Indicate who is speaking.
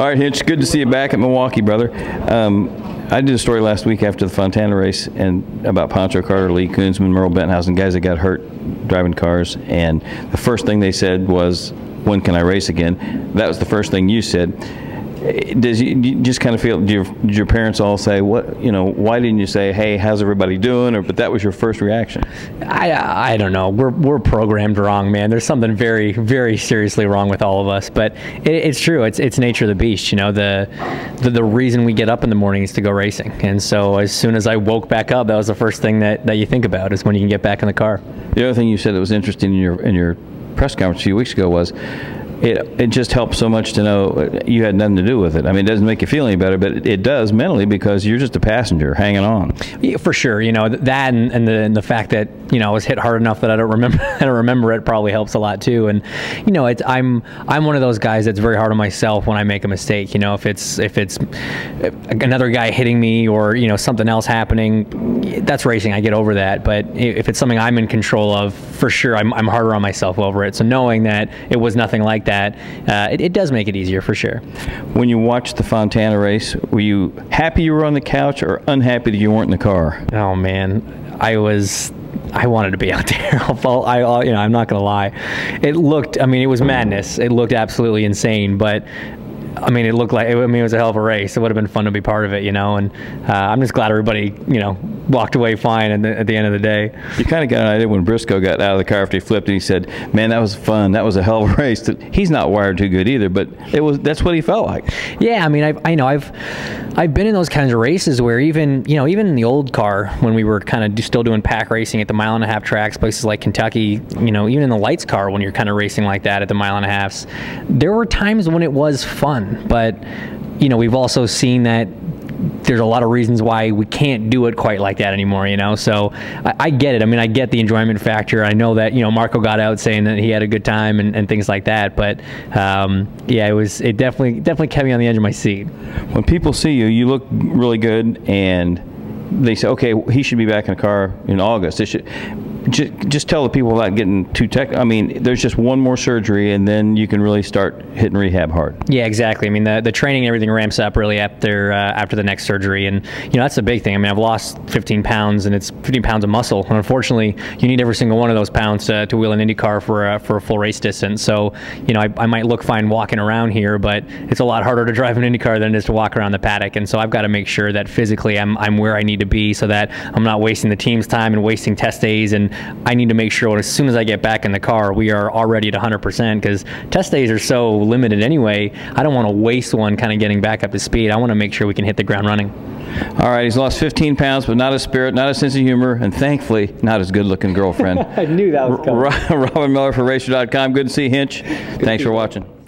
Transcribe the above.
Speaker 1: All right, Hinch, good to see you back at Milwaukee, brother. I did a story last week after the Fontana race and about Pancho Carter, Lee Koonsman, Merle Benthausen, guys that got hurt driving cars, and the first thing they said was, when can I race again? That was the first thing you said. You just kind of feel, did your parents all say, what, why didn't you say, hey, how's everybody doing? But that was your first reaction.
Speaker 2: I don't know. We're programmed wrong, man. There's something very, very seriously wrong with all of us. But it's true. It's nature of the beast. The reason we get up in the morning is to go racing. And so as soon as I woke back up, that was the first thing that you think about, is when you can get back in the car. The
Speaker 1: other thing you said that was interesting in your press conference a few weeks ago was, it just helps so much to know you had nothing to do with it. I mean, it doesn't make you feel any better, but it does mentally, because you're just a passenger hanging on. Yeah, for sure. That and the fact that I was hit hard enough that I don't remember it probably helps a lot too. And I'm one of those guys that's very hard on myself when I make a mistake. If it's another guy hitting me or something else happening, that's racing. I get over that. But if it's something I'm in control of, for sure, I'm harder on myself over it. So knowing that it was nothing like that, it does make it easier, for sure. When you watched the Fontana race, were you happy you were on the couch or unhappy that you weren't in the car? Oh man, I wanted to be out there. I'm not gonna lie. It was madness. It looked absolutely insane, but it looked like, it was a hell of a race. It would have been fun to be part of it, and I'm just glad everybody, walked away fine at the end of the day. You kind of got an idea when Briscoe got out of the car after he flipped, and he said, man, that was fun. That was a hell of a race. He's not wired too good either, but that's what he felt like. Yeah, I've been in those kinds of races where even in the old car, when we were kind of still doing pack racing at the mile-and-a-half tracks, places like Kentucky, even in the lights car, when you're kind of racing like that at the mile-and-a-halves, there were times when it was fun, but we've also seen that there's a lot of reasons why we can't do it quite like that anymore, So I get it. I get the enjoyment factor. I know that, Marco got out saying that he had a good time and things like that. But yeah, it definitely kept me on the edge of my seat. When people see you, you look really good, and they say, okay, he should be back in the car in August. They should just tell the people without getting too technical. There's just one more surgery, and then you can really start hitting rehab hard. Yeah, exactly. The training and everything ramps up really after the next surgery, and that's the big thing. I've lost 15 pounds, and it's 15 pounds of muscle, and unfortunately, you need every single one of those pounds to wheel an IndyCar for a full race distance. So, I might look fine walking around here, but it's a lot harder to drive an IndyCar than it is to walk around the paddock. And so I've got to make sure that physically I'm where I need to be, so that I'm not wasting the team's time and wasting test days. And I need to make sure as soon as I get back in the car, we are already at 100%, because test days are so limited anyway. I don't want to waste one kind of getting back up to speed. I want to make sure we can hit the ground running. All right, he's lost 15 pounds, but not a spirit, not a sense of humor, and thankfully, not his good-looking girlfriend. I knew that was coming. Robin Miller for RACER.com. Good to see you, Hinch. Thanks for watching.